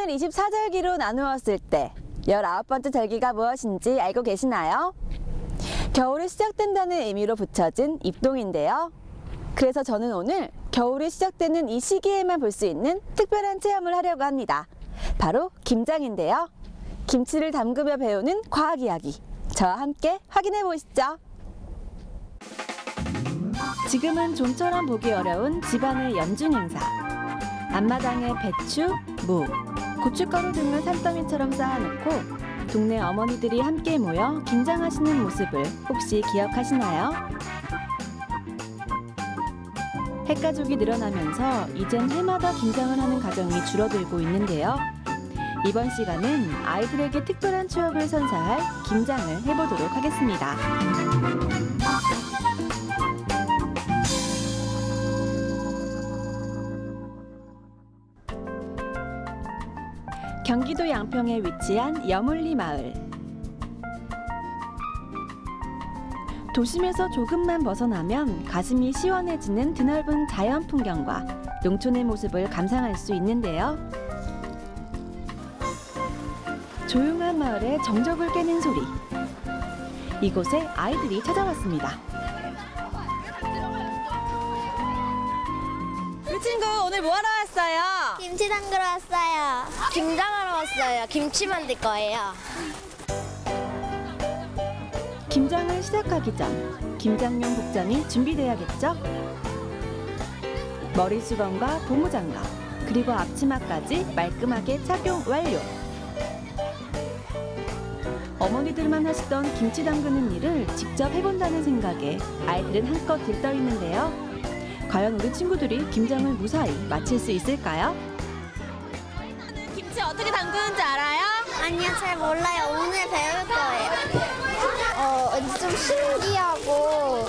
김장을 24절기로 나누었을 때 19번째 절기가 무엇인지 알고 계시나요? 겨울이 시작된다는 의미로 붙여진 입동인데요. 그래서 저는 오늘 겨울이 시작되는 이 시기에만 볼 수 있는 특별한 체험을 하려고 합니다. 바로 김장인데요. 김치를 담그며 배우는 과학 이야기. 저와 함께 확인해 보시죠. 지금은 좀처럼 보기 어려운 집안의 연중 행사. 앞마당에 배추, 무, 고춧가루 등을 산더미처럼 쌓아놓고 동네 어머니들이 함께 모여 김장하시는 모습을 혹시 기억하시나요? 핵가족이 늘어나면서 이젠 해마다 김장을 하는 가정이 줄어들고 있는데요. 이번 시간은 아이들에게 특별한 추억을 선사할 김장을 해보도록 하겠습니다. 경기도 양평에 위치한 여물리 마을. 도심에서 조금만 벗어나면 가슴이 시원해지는 드넓은 자연 풍경과 농촌의 모습을 감상할 수 있는데요. 조용한 마을에 정적을 깨는 소리. 이곳에 아이들이 찾아왔습니다. 우리 친구 오늘 뭐 하러 왔어요? 김치 담그러 왔어요. 김장하러 왔어요. 김치 만들 거예요. 김장을 시작하기 전 김장용 복장이 준비돼야겠죠? 머리수건과 고무장갑, 그리고 앞치마까지 말끔하게 착용 완료. 어머니들만 하시던 김치 담그는 일을 직접 해본다는 생각에 아이들은 한껏 들떠 있는데요. 과연 우리 친구들이 김장을 무사히 마칠 수 있을까요? 김치 어떻게 담그는지 알아요? 아니요, 잘 몰라요. 오늘 배울 거예요. 좀 신기하고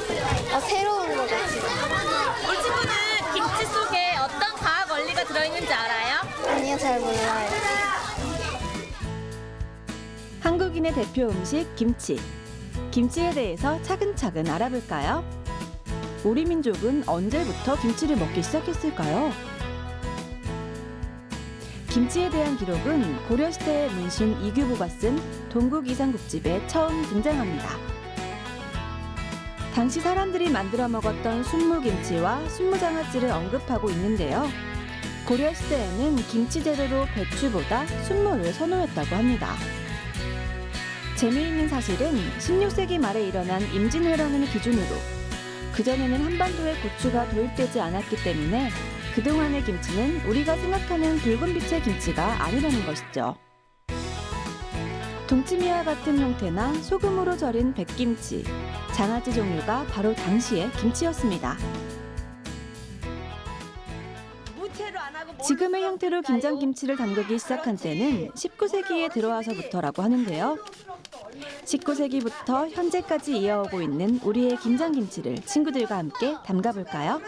새로운 것 같아요. 우리 친구는 김치 속에 어떤 과학 원리가 들어있는지 알아요? 아니요, 잘 몰라요. 한국인의 대표 음식 김치. 김치에 대해서 차근차근 알아볼까요? 우리 민족은 언제부터 김치를 먹기 시작했을까요? 김치에 대한 기록은 고려시대의 문신 이규보가 쓴 동국이상국집에 처음 등장합니다. 당시 사람들이 만들어 먹었던 순무김치와 순무장아찌를 언급하고 있는데요. 고려시대에는 김치 재료로 배추보다 순무를 선호했다고 합니다. 재미있는 사실은 16세기 말에 일어난 임진왜란을 기준으로 그전에는 한반도에 고추가 도입되지 않았기 때문에 그동안의 김치는 우리가 생각하는 붉은 빛의 김치가 아니라는 것이죠. 동치미와 같은 형태나 소금으로 절인 백김치, 장아찌 종류가 바로 당시의 김치였습니다. 지금의 형태로 김장김치를 담그기 시작한 때는 19세기에 들어와서부터라고 하는데요. 19세기부터 현재까지 이어오고 있는 우리의 김장김치를 친구들과 함께 담가볼까요?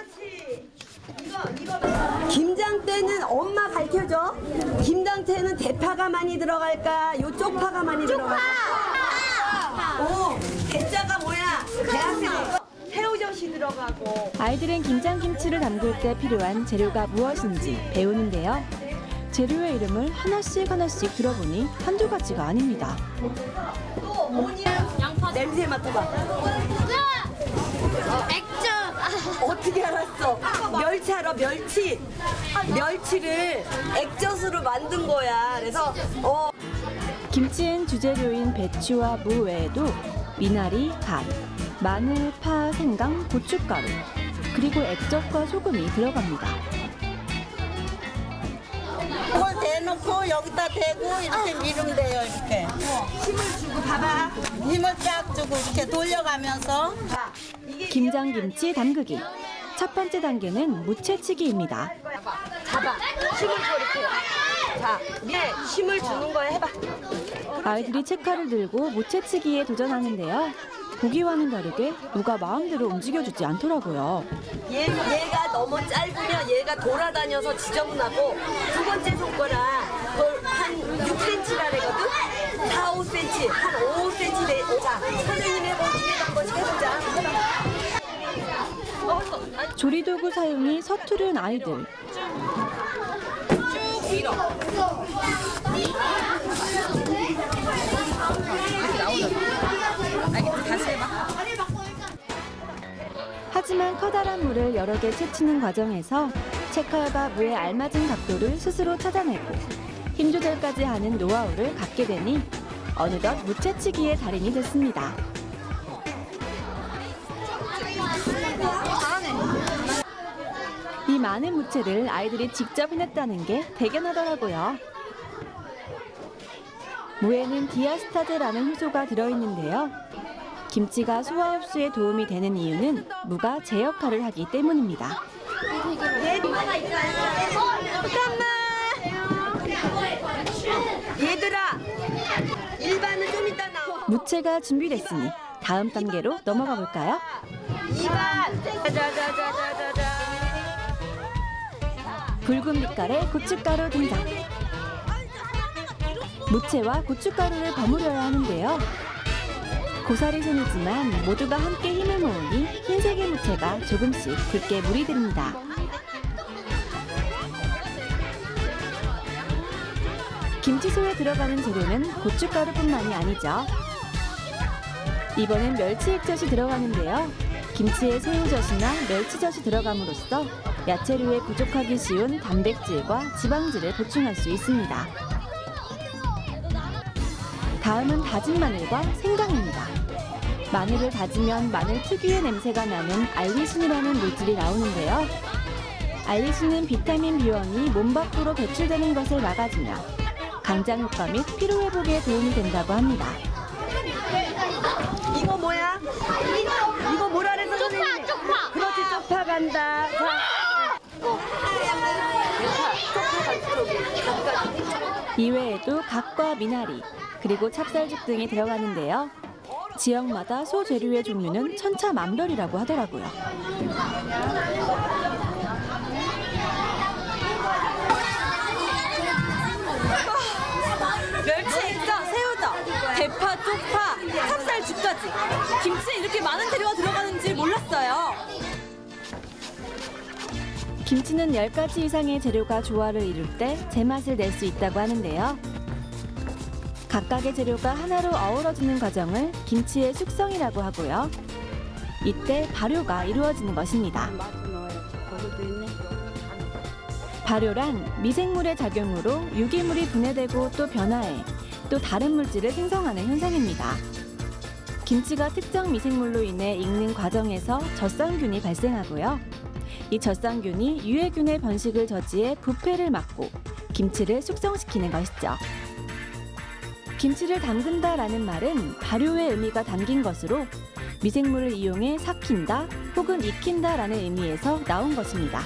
김장 때는 엄마 가르쳐줘. 김장 때는 대파가 많이 들어갈까? 요쪽 파가 많이 들어갈까? 대자가 뭐야? 대학생 새우젓이 들어가고. 아이들은 김장김치를 담글 때 필요한 재료가 무엇인지 배우는데요. 재료의 이름을 하나씩 들어보니 한두 가지가 아닙니다. 또 뭐냐? 양파. 냄새 맡아봐. 액젓. 어떻게 알았어? 멸치 알아? 멸치. 멸치를 액젓으로 만든 거야. 그래서 김치엔 주재료인 배추와 무 외에도 미나리, 갓, 마늘, 파, 생강, 고춧가루, 그리고 액젓과 소금이 들어갑니다. 이걸 대놓고 여기다 대고 이렇게 밀으면 돼요. 이렇게 힘을 주고 봐봐. 힘을 쫙 주고 이렇게 돌려가면서. 김장김치 담그기. 첫 번째 단계는 무채치기입니다. 잡아. 힘을 줘 이렇게. 자, 힘을 주는 거야. 해봐. 아이들이 채칼을 들고 무채치기에 도전하는데요. 보기와는 다르게 누가 마음대로 움직여주지 않더라고요. 얘가 너무 짧으면 얘가 돌아다녀서 지저분하고 두 번째 손가락 그걸 한 6cm라 그러거든? 4, 5cm, 한 5cm 돼. 자, 선생님 해보고 한 번씩 해보자. 조리도구 사용이 서투른 아이들. 쭉 밀어. 하지만 커다란 물을 여러 개 채치는 과정에서 채칼과 무에 알맞은 각도를 스스로 찾아내고 힘 조절까지 하는 노하우를 갖게 되니 어느덧 무채치기의 달인이 됐습니다. 이 많은 무채를 아이들이 직접 해냈다는 게 대견하더라고요. 무에는 디아스타제라는 효소가 들어있는데요. 김치가 소화 흡수에 도움이 되는 이유는 무가 제 역할을 하기 때문입니다. 얘들아, 일반은 좀 이따 나와. 무채가 준비됐으니 다음 단계로 넘어가 볼까요? 2반. 자자자자자자. 붉은 빛깔의 고춧가루 등장. 무채와 고춧가루를 버무려야 하는데요. 고사리 손이지만 모두가 함께 힘을 모으니 흰색의 무채가 조금씩 굵게 물이 됩니다. 김치소에 들어가는 재료는 고춧가루뿐만이 아니죠. 이번엔 멸치 액젓이 들어가는데요. 김치에 새우젓이나 멸치젓이 들어감으로써 야채류에 부족하기 쉬운 단백질과 지방질을 보충할 수 있습니다. 다음은 다진 마늘과 생강입니다. 마늘을 다지면 마늘 특유의 냄새가 나는 알리신이라는 물질이 나오는데요. 알리신은 비타민 B1이 몸 밖으로 배출되는 것을 막아주며 강장 효과 및 피로 회복에 도움이 된다고 합니다. 이거 뭐야? 이거 뭐라 그래서 선생님? 쪽파. 그렇지, 쪽파 간다. 자. 이외에도 갓과 미나리, 그리고 찹쌀죽 등이 들어가는데요. 지역마다 소 재료의 종류는 천차만별이라고 하더라고요. 멸치 액젓, 새우젓, 대파, 쪽파, 찹쌀죽까지 김치에 이렇게 많은 재료가 들어가는지 몰랐어요. 김치는 10가지 이상의 재료가 조화를 이룰 때 제맛을 낼 수 있다고 하는데요. 각각의 재료가 하나로 어우러지는 과정을 김치의 숙성이라고 하고요. 이때 발효가 이루어지는 것입니다. 발효란 미생물의 작용으로 유기물이 분해되고 또 변화해 또 다른 물질을 생성하는 현상입니다. 김치가 특정 미생물로 인해 익는 과정에서 젖산균이 발생하고요. 이 젖산균이 유해균의 번식을 저지해 부패를 막고 김치를 숙성시키는 것이죠. 김치를 담근다라는 말은 발효의 의미가 담긴 것으로 미생물을 이용해 삭힌다 혹은 익힌다라는 의미에서 나온 것입니다.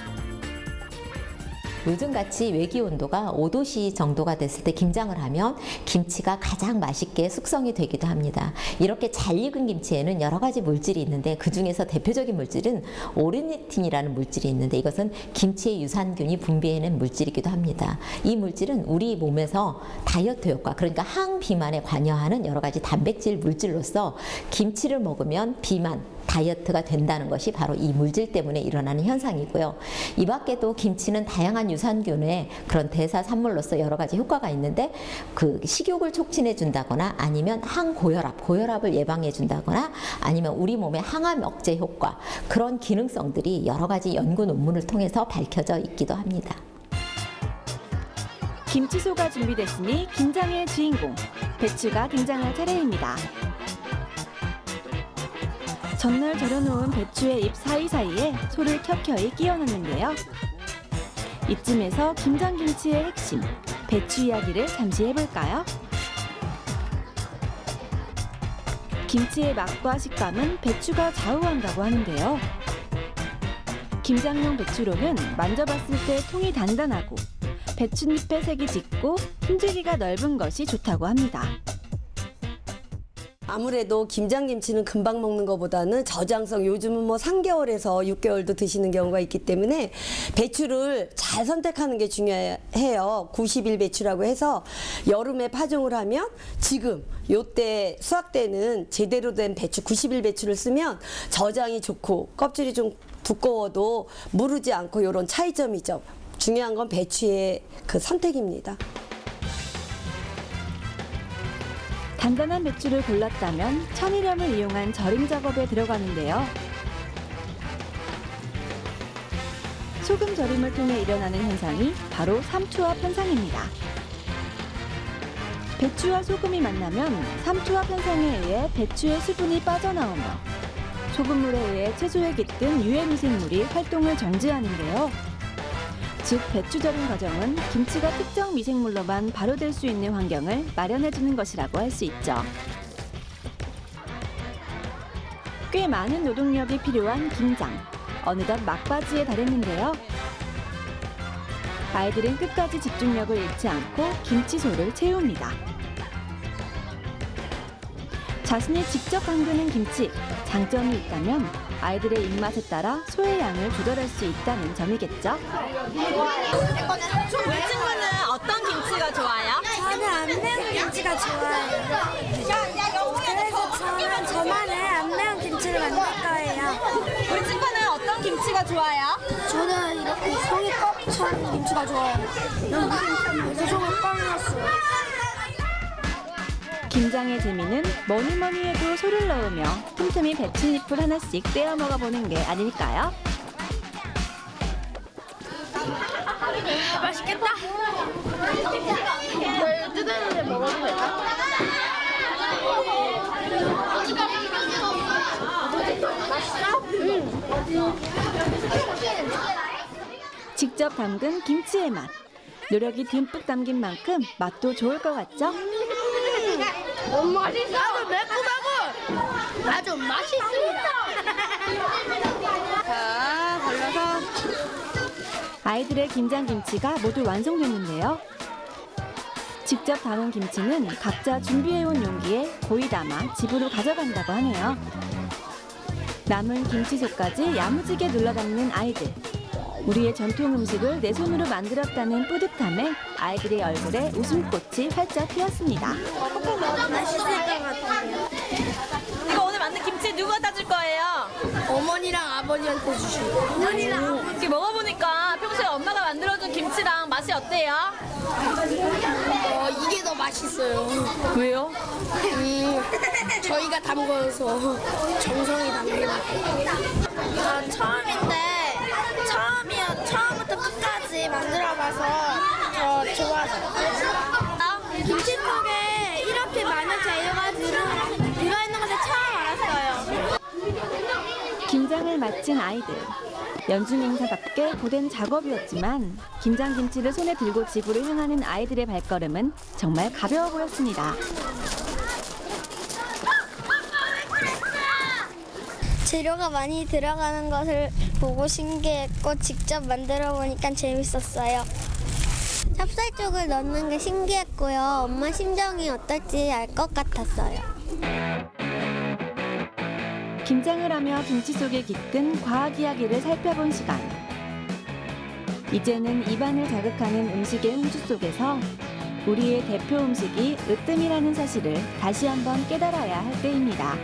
요즘같이 외기 온도가 5도씨 정도가 됐을 때 김장을 하면 김치가 가장 맛있게 숙성이 되기도 합니다. 이렇게 잘 익은 김치에는 여러 가지 물질이 있는데 그중에서 대표적인 물질은 오르니틴이라는 물질이 있는데 이것은 김치의 유산균이 분비해낸 물질이기도 합니다. 이 물질은 우리 몸에서 다이어트 효과, 그러니까 항비만에 관여하는 여러 가지 단백질 물질로서 김치를 먹으면 비만, 다이어트가 된다는 것이 바로 이 물질 때문에 일어나는 현상이고요. 이 밖에도 김치는 다양한 유산균의 그런 대사 산물로서 여러 가지 효과가 있는데 그 식욕을 촉진해 준다거나 아니면 항고혈압, 고혈압을 예방해 준다거나 아니면 우리 몸의 항암 억제 효과, 그런 기능성들이 여러 가지 연구 논문을 통해서 밝혀져 있기도 합니다. 김치소가 준비됐으니 김장의 주인공 배추가 등장할 차례입니다. 전날 절여놓은 배추의 잎 사이사이에 소를 켜켜이 끼워 넣는데요. 이쯤에서 김장김치의 핵심, 배추 이야기를 잠시 해볼까요? 김치의 맛과 식감은 배추가 좌우한다고 하는데요. 김장용 배추로는 만져봤을 때 통이 단단하고 배춧잎의 색이 짙고 품질기가 넓은 것이 좋다고 합니다. 아무래도 김장김치는 금방 먹는 것보다는 저장성, 요즘은 뭐 3개월에서 6개월도 드시는 경우가 있기 때문에 배추를 잘 선택하는 게 중요해요. 90일 배추라고 해서 여름에 파종을 하면 지금 요때 수확 때는 제대로 된 배추 90일 배추를 쓰면 저장이 좋고 껍질이 좀 두꺼워도 무르지 않고 이런 차이점이죠. 중요한 건 배추의 그 선택입니다. 단단한 배추를 골랐다면 천일염을 이용한 절임 작업에 들어가는데요. 소금 절임을 통해 일어나는 현상이 바로 삼투압 현상입니다. 배추와 소금이 만나면 삼투압 현상에 의해 배추의 수분이 빠져나오며 소금물에 의해 채소에 깃든 유해 미생물이 활동을 정지하는데요. 즉 배추 절임 과정은 김치가 특정 미생물로만 발효될 수 있는 환경을 마련해주는 것이라고 할 수 있죠. 꽤 많은 노동력이 필요한 김장. 어느덧 막바지에 달했는데요. 아이들은 끝까지 집중력을 잃지 않고 김치소를 채웁니다. 자신이 직접 담그는 김치, 장점이 있다면 아이들의 입맛에 따라 소의 양을 조절할 수 있다는 점이겠죠. 우리 친구는 어떤 김치가 좋아요? 저는 안 매운 김치가 좋아요. 그래서 저는 저만의 안 매운 김치를 만들 거예요. 우리 친구는 어떤 김치가 좋아요? 저는 이렇게 속이 꽉 찬 김치가 좋아요. 그래서 속을 꽉 넣었어요. 김장의 재미는 뭐니뭐니 해도 소를 넣으며 틈틈이 배춧잎을 하나씩 떼어 먹어보는 게 아닐까요? 맛있겠다. 이걸 뜯었는데 먹어도 될까? 직접 담근 김치의 맛. 노력이 듬뿍 담긴 만큼 맛도 좋을 것 같죠? 아주 매콤하고 아주 맛있습니다. 자, 걸러서 아이들의 김장김치가 모두 완성됐는데요. 직접 담은 김치는 각자 준비해온 용기에 고이 담아 집으로 가져간다고 하네요. 남은 김치속까지 야무지게 눌러 담는 아이들. 우리의 전통 음식을 내 손으로 만들었다는 뿌듯함에 아이들의 얼굴에 웃음꽃이 활짝 피었습니다. 맛있을 것 같아요. 이거 오늘 만든 김치 누가 따줄 거예요? 어머니랑 아버지한테 주시고. 어머니랑 이렇게 먹어보니까 평소에 엄마가 만들어준 김치랑 맛이 어때요? 이게 더 맛있어요. 왜요? 저희가 담궈서 정성이 담긴 처음인데 처음부터 끝까지 만들어봐서 더 좋아져요. 김치 속에 이렇게 많은 재료가 들어있는 것을 처음 알았어요. 김장을 마친 아이들. 연중 행사답게 고된 작업이었지만 김장김치를 손에 들고 집으로 향하는 아이들의 발걸음은 정말 가벼워 보였습니다. 재료가 많이 들어가는 것을 보고 신기했고 직접 만들어 보니까 재밌었어요. 찹쌀죽을 넣는 게 신기했고요. 엄마 심정이 어떨지 알 것 같았어요. 김장을 하며 김치 속에 깃든 과학 이야기를 살펴본 시간. 이제는 입안을 자극하는 음식의 홍수 속에서 우리의 대표 음식이 으뜸이라는 사실을 다시 한번 깨달아야 할 때입니다.